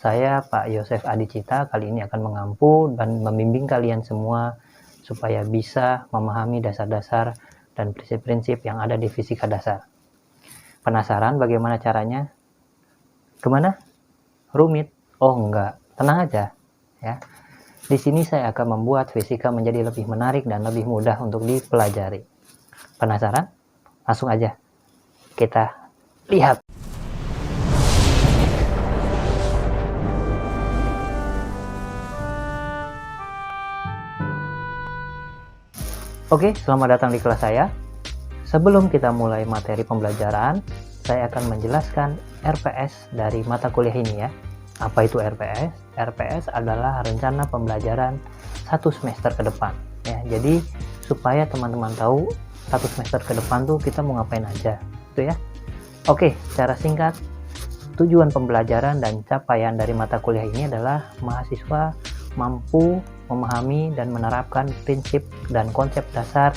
Saya Pak Yosef Adicita kali ini akan mengampu dan membimbing kalian semua supaya bisa memahami dasar-dasar dan prinsip-prinsip yang ada di fisika dasar. Penasaran bagaimana caranya? Gimana? Rumit? Oh enggak, tenang aja ya. Di sini saya akan membuat fisika menjadi lebih menarik dan lebih mudah untuk dipelajari. Penasaran? Langsung aja kita lihat. Oke, selamat datang di kelas saya. Sebelum kita mulai materi pembelajaran, saya akan menjelaskan RPS dari mata kuliah ini ya. Apa itu RPS? RPS adalah rencana pembelajaran 1 semester ke depan ya. Jadi supaya teman-teman tahu 1 semester ke depan tuh kita mau ngapain aja, gitu ya. Oke, secara singkat, tujuan pembelajaran dan capaian dari mata kuliah ini adalah mahasiswa mampu memahami dan menerapkan prinsip dan konsep dasar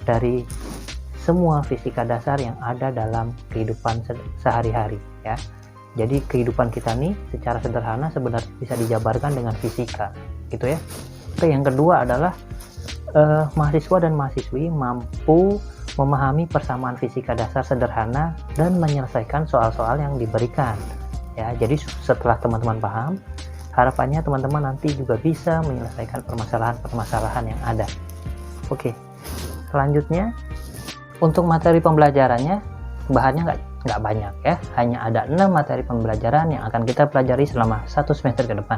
dari semua fisika dasar yang ada dalam kehidupan sehari-hari ya. Jadi kehidupan kita nih secara sederhana sebenarnya bisa dijabarkan dengan fisika gitu ya. Oke, yang kedua adalah mahasiswa dan mahasiswi mampu memahami persamaan fisika dasar sederhana dan menyelesaikan soal-soal yang diberikan ya. Jadi setelah teman-teman paham, harapannya teman-teman nanti juga bisa menyelesaikan permasalahan-permasalahan yang ada. Oke, selanjutnya untuk materi pembelajarannya bahannya nggak banyak ya, hanya ada 6 materi pembelajaran yang akan kita pelajari selama 1 semester ke depan.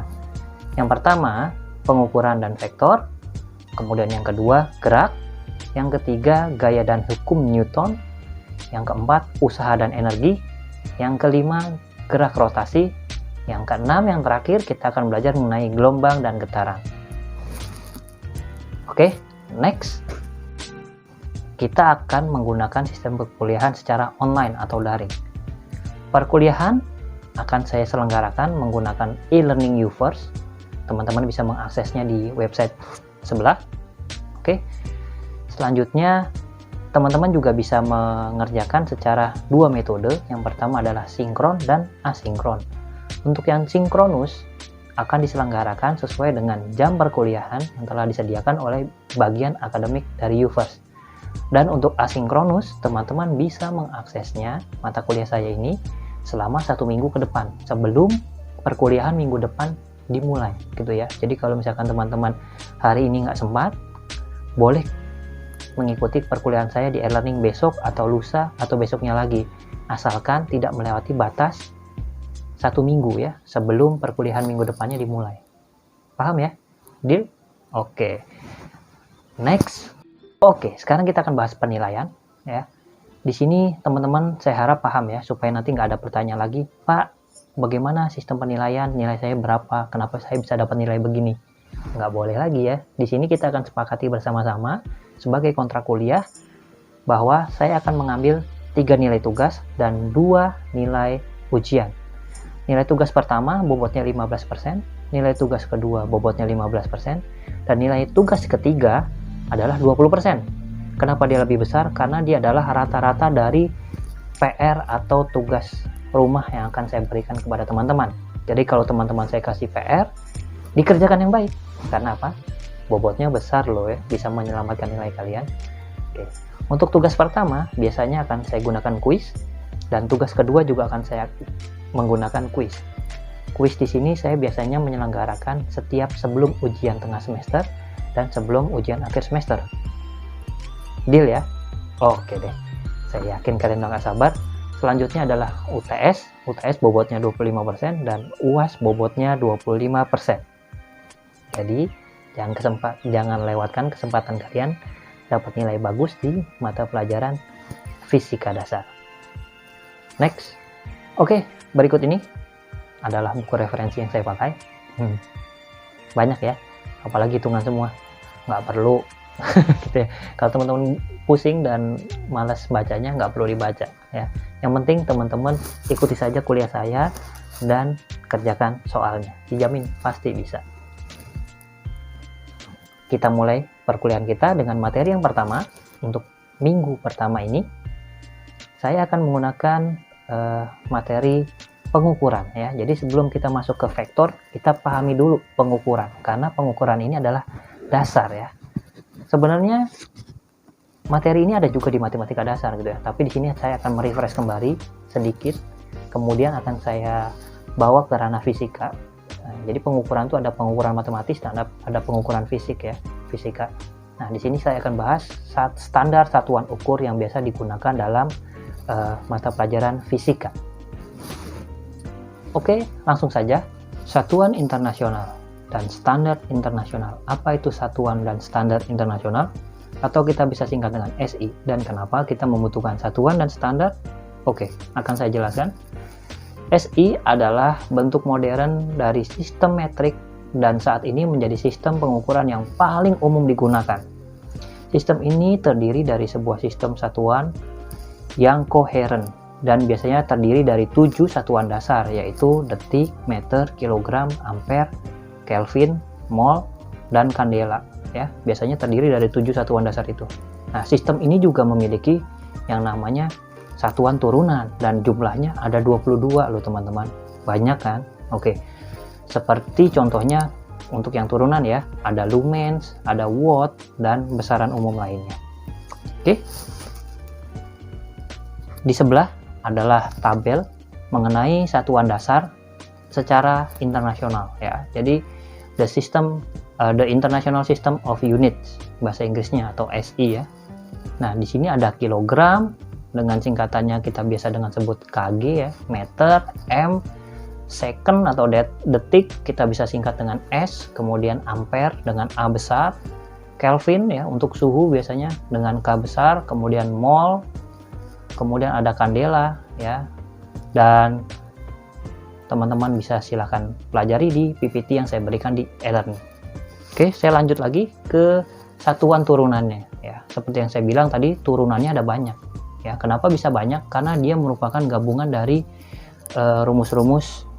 Yang pertama, pengukuran dan vektor, kemudian yang kedua, gerak, yang ketiga, gaya dan hukum Newton, yang keempat, usaha dan energi, yang kelima, gerak rotasi, yang keenam, yang terakhir kita akan belajar mengenai gelombang dan getaran. Oke, next. Kita akan menggunakan sistem perkuliahan secara online atau daring. Perkuliahan akan saya selenggarakan menggunakan e-learning U-verse. Teman-teman bisa mengaksesnya di website sebelah. Oke. Selanjutnya, teman-teman juga bisa mengerjakan secara 2 metode. Yang pertama adalah sinkron dan asinkron. Untuk yang sinkronus akan diselenggarakan sesuai dengan jam perkuliahan yang telah disediakan oleh bagian akademik dari U-verse. Dan untuk asinkronus, teman-teman bisa mengaksesnya mata kuliah saya ini selama 1 minggu ke depan sebelum perkuliahan minggu depan dimulai gitu ya. Jadi kalau misalkan teman-teman hari ini nggak sempat, boleh mengikuti perkuliahan saya di e-learning besok atau lusa atau besoknya lagi, asalkan tidak melewati batas 1 minggu ya sebelum perkuliahan minggu depannya dimulai. Paham ya? Deal? Oke. Next. Oke, sekarang kita akan bahas penilaian ya. Di sini teman-teman saya harap paham ya, supaya nanti nggak ada pertanyaan lagi, Pak, bagaimana sistem penilaian? Nilai saya berapa? Kenapa saya bisa dapat nilai begini? Nggak boleh lagi ya. Di sini kita akan sepakati bersama-sama sebagai kontrak kuliah bahwa saya akan mengambil 3 nilai tugas dan 2 nilai ujian. Nilai tugas pertama bobotnya 15%, nilai tugas kedua bobotnya 15%, dan nilai tugas ketiga adalah 20%. Kenapa dia lebih besar? Karena dia adalah rata-rata dari PR atau tugas rumah yang akan saya berikan kepada teman-teman. Jadi kalau teman-teman saya kasih PR, dikerjakan yang baik. Karena apa? Bobotnya besar loh ya, bisa menyelamatkan nilai kalian. Oke. Untuk tugas pertama, biasanya akan saya gunakan kuis, dan tugas kedua juga akan saya menggunakan kuis. Kuis di sini saya biasanya menyelenggarakan setiap sebelum ujian tengah semester dan sebelum ujian akhir semester. Deal ya? Oke deh. Saya yakin kalian udah gak sabar. Selanjutnya adalah UTS. UTS bobotnya 25% dan UAS bobotnya 25%. Jadi jangan lewatkan kesempatan kalian dapat nilai bagus di mata pelajaran fisika dasar. Next. Oke, berikut ini adalah buku referensi yang saya pakai. Banyak ya, apalagi hitungan semua, nggak perlu gitu ya. Kalau teman-teman pusing dan malas bacanya, nggak perlu dibaca ya. Yang penting teman-teman ikuti saja kuliah saya dan kerjakan soalnya, dijamin pasti bisa. Kita mulai perkuliahan kita dengan materi yang pertama. Untuk minggu pertama ini saya akan menggunakan materi pengukuran ya. Jadi sebelum kita masuk ke vektor, kita pahami dulu pengukuran, karena pengukuran ini adalah dasar ya. Sebenarnya materi ini ada juga di matematika dasar gitu ya, tapi di sini saya akan merefresh kembali sedikit, kemudian akan saya bawa ke ranah fisika. Nah, jadi pengukuran itu ada pengukuran matematis dan ada pengukuran fisik ya, fisika. Nah, di sini saya akan bahas standar satuan ukur yang biasa digunakan dalam mata pelajaran fisika. Oke, langsung saja. Satuan internasional dan standar internasional. Apa itu satuan dan standar internasional? Atau kita bisa singkat dengan SI. Dan kenapa kita membutuhkan satuan dan standar? Oke, akan saya jelaskan. SI adalah bentuk modern dari sistem metrik dan saat ini menjadi sistem pengukuran yang paling umum digunakan. Sistem ini terdiri dari sebuah sistem satuan yang koheren dan biasanya terdiri dari 7 satuan dasar, yaitu detik, meter, kilogram, ampere, kelvin, mol, dan kandela ya. Biasanya terdiri dari 7 satuan dasar itu. Nah, sistem ini juga memiliki yang namanya satuan turunan dan jumlahnya ada 22 loh teman-teman. Banyak kan? Oke. Seperti contohnya untuk yang turunan ya, ada lumens, ada watt, dan besaran umum lainnya. Oke. Di sebelah adalah tabel mengenai satuan dasar secara internasional ya. Jadi the International System of Units bahasa Inggrisnya atau SI ya. Nah, di sini ada kilogram dengan singkatannya kita biasa dengan sebut kg ya, meter, m, second atau detik kita bisa singkat dengan S, kemudian ampere dengan A besar, kelvin ya untuk suhu biasanya dengan K besar, kemudian mol, kemudian ada kandela ya, dan teman-teman bisa silahkan pelajari di PPT yang saya berikan di e-learning. Oke, saya lanjut lagi ke satuan turunannya ya. Seperti yang saya bilang tadi, turunannya ada banyak ya. Kenapa bisa banyak? Karena dia merupakan gabungan dari rumus-rumus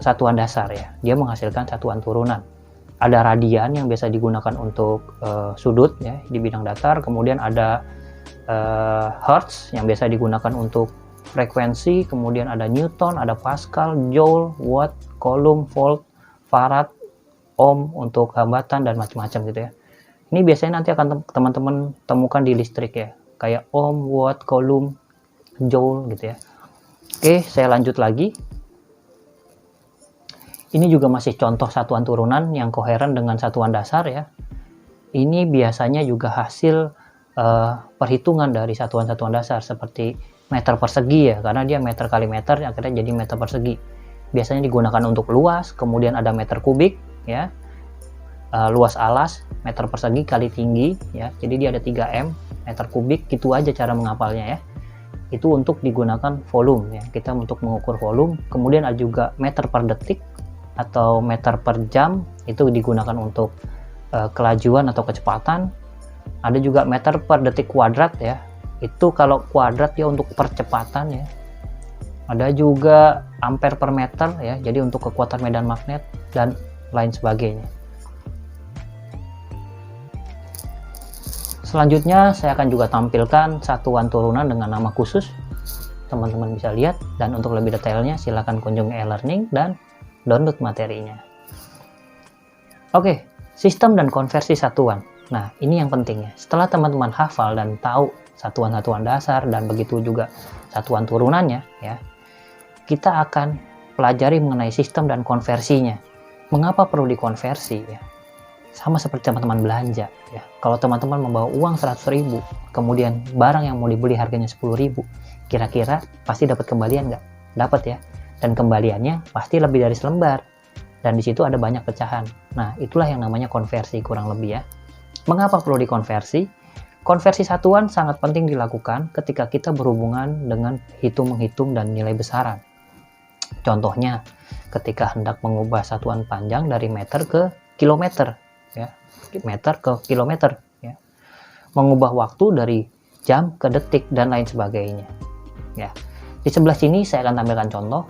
satuan dasar ya. Dia menghasilkan satuan turunan. Ada radian yang biasa digunakan untuk sudut ya di bidang datar, kemudian ada hertz yang biasa digunakan untuk frekuensi, kemudian ada newton, ada pascal, joule, watt, coulomb, volt, farad, ohm untuk hambatan dan macam-macam gitu ya. Ini biasanya nanti akan teman-teman temukan di listrik ya, kayak ohm, watt, coulomb, joule gitu ya. Oke, saya lanjut lagi. Ini juga masih contoh satuan turunan yang koheren dengan satuan dasar ya. Ini biasanya juga hasil perhitungan dari satuan-satuan dasar seperti meter persegi ya, karena dia meter kali meter akhirnya jadi meter persegi. Biasanya digunakan untuk luas, kemudian ada meter kubik ya, luas alas, meter persegi kali tinggi ya, jadi dia ada 3M, meter kubik, gitu aja cara menghafalnya ya. Itu untuk digunakan volume ya, kita untuk mengukur volume. Kemudian ada juga meter per detik atau meter per jam, itu digunakan untuk kelajuan atau kecepatan. Ada juga meter per detik kuadrat ya, itu kalau kuadrat ya untuk percepatan ya. Ada juga ampere per meter ya, jadi untuk kekuatan medan magnet dan lain sebagainya. Selanjutnya saya akan juga tampilkan satuan turunan dengan nama khusus, teman-teman bisa lihat, dan untuk lebih detailnya silahkan kunjungi e-learning dan download materinya. Oke, sistem dan konversi satuan. Nah, ini yang penting ya. Setelah teman-teman hafal dan tahu satuan-satuan dasar dan begitu juga satuan turunannya ya, kita akan pelajari mengenai sistem dan konversinya. Mengapa perlu dikonversi ya? Sama seperti teman-teman belanja ya. Kalau teman-teman membawa uang 100.000, kemudian barang yang mau dibeli harganya 10.000, kira-kira pasti dapat kembalian nggak? Dapat ya. Dan kembaliannya pasti lebih dari selembar. Dan di situ ada banyak pecahan. Nah, itulah yang namanya konversi kurang lebih ya. Mengapa perlu dikonversi? Konversi satuan sangat penting dilakukan ketika kita berhubungan dengan hitung-menghitung dan nilai besaran. Contohnya, ketika hendak mengubah satuan panjang dari meter ke kilometer, ya, meter ke kilometer, ya, mengubah waktu dari jam ke detik dan lain sebagainya. Ya, di sebelah sini saya akan tampilkan contoh,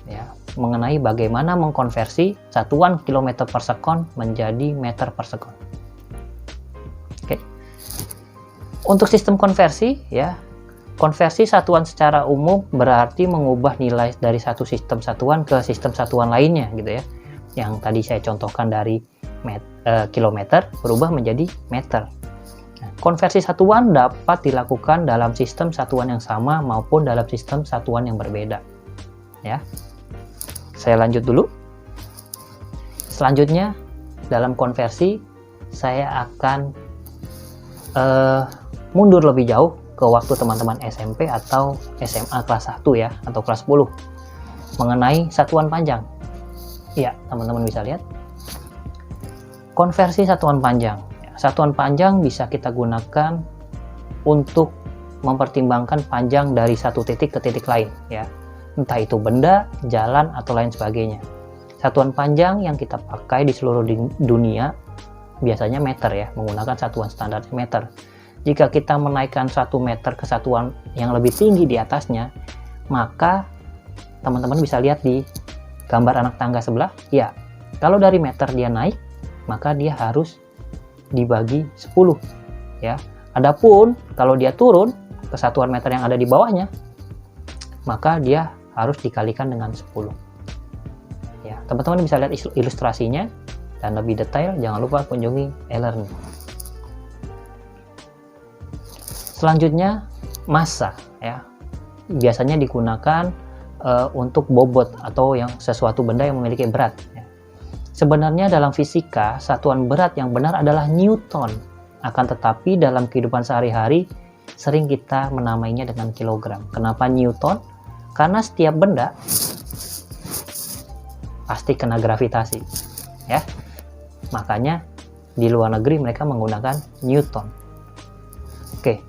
ya, mengenai bagaimana mengkonversi satuan kilometer per sekon menjadi meter per sekon. Oke. Untuk sistem konversi ya, Konversi satuan secara umum berarti mengubah nilai dari satu sistem satuan ke sistem satuan lainnya gitu ya. Yang tadi saya contohkan dari kilometer berubah menjadi meter. Nah, konversi satuan dapat dilakukan dalam sistem satuan yang sama maupun dalam sistem satuan yang berbeda. Ya, saya lanjut dulu. Selanjutnya dalam konversi saya akan mundur lebih jauh ke waktu teman-teman SMP atau SMA kelas 1 ya, atau kelas 10 mengenai satuan panjang. Ya, teman-teman bisa lihat konversi satuan panjang. Satuan panjang bisa kita gunakan untuk mempertimbangkan panjang dari satu titik ke titik lain ya, entah itu benda, jalan, atau lain sebagainya. Satuan panjang yang kita pakai di seluruh dunia biasanya meter ya, menggunakan satuan standar meter. Jika kita menaikkan 1 meter ke satuan yang lebih tinggi di atasnya, maka teman-teman bisa lihat di gambar anak tangga sebelah, ya, kalau dari meter dia naik, maka dia harus dibagi 10 ya. Adapun kalau dia turun ke satuan meter yang ada di bawahnya, maka dia harus dikalikan dengan 10. Ya, teman-teman bisa lihat ilustrasinya dan lebih detail, jangan lupa kunjungi e-learning. Selanjutnya massa ya. Biasanya digunakan untuk bobot atau yang sesuatu benda yang memiliki berat ya. Sebenarnya dalam fisika satuan berat yang benar adalah Newton. Akan tetapi dalam kehidupan sehari-hari sering kita menamainya dengan kilogram. Kenapa Newton? Karena setiap benda pasti kena gravitasi ya. Makanya di luar negeri mereka menggunakan Newton. Oke.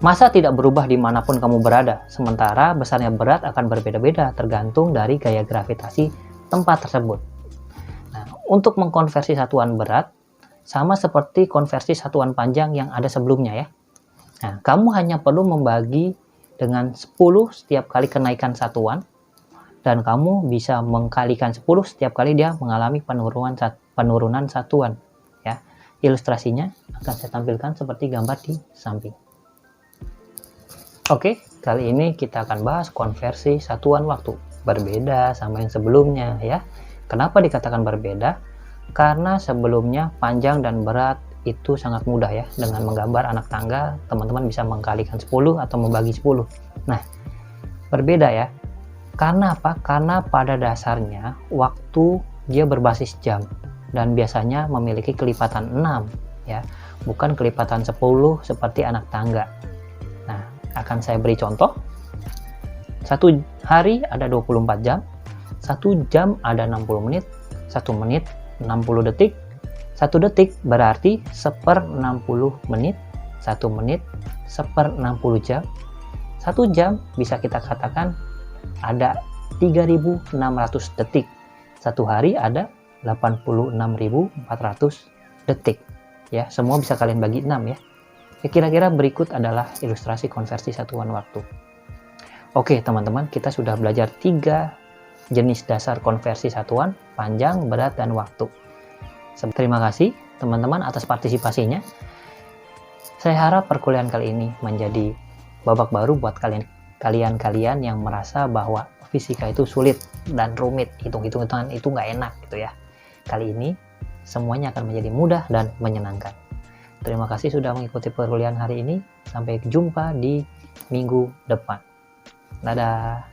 Massa tidak berubah dimanapun kamu berada, sementara besarnya berat akan berbeda-beda tergantung dari gaya gravitasi tempat tersebut. Nah, untuk mengkonversi satuan berat, sama seperti konversi satuan panjang yang ada sebelumnya ya. Nah, kamu hanya perlu membagi dengan 10 setiap kali kenaikan satuan, dan kamu bisa mengkalikan 10 setiap kali dia mengalami penurunan satuan. Ya, ilustrasinya akan saya tampilkan seperti gambar di samping. Oke, kali ini kita akan bahas konversi satuan waktu. Berbeda sama yang sebelumnya ya. Kenapa dikatakan berbeda? Karena sebelumnya panjang dan berat itu sangat mudah ya. Dengan menggambar anak tangga, teman-teman bisa mengkalikan 10 atau membagi 10. Nah, berbeda ya. Karena apa? Karena pada dasarnya waktu dia berbasis jam dan biasanya memiliki kelipatan 6 ya. Bukan kelipatan 10 seperti anak tangga. Nah, akan saya beri contoh. 1 hari ada 24 jam, 1 jam ada 60 menit, 1 menit 60 detik, 1 detik berarti 1/60 menit, 1 menit 1/60 jam, 1 jam bisa kita katakan ada 3.600 detik, 1 hari ada 86.400 detik ya. Semua bisa kalian bagi 6 ya. Kira-kira berikut adalah ilustrasi konversi satuan waktu. Oke teman-teman, kita sudah belajar 3 jenis dasar konversi satuan, panjang, berat, dan waktu. Terima kasih teman-teman atas partisipasinya. Saya harap perkuliahan kali ini menjadi babak baru buat kalian yang merasa bahwa fisika itu sulit dan rumit, hitung-hitungan itu nggak enak gitu ya. Kali ini semuanya akan menjadi mudah dan menyenangkan. Terima kasih sudah mengikuti perkuliahan hari ini. Sampai jumpa di minggu depan. Dadah.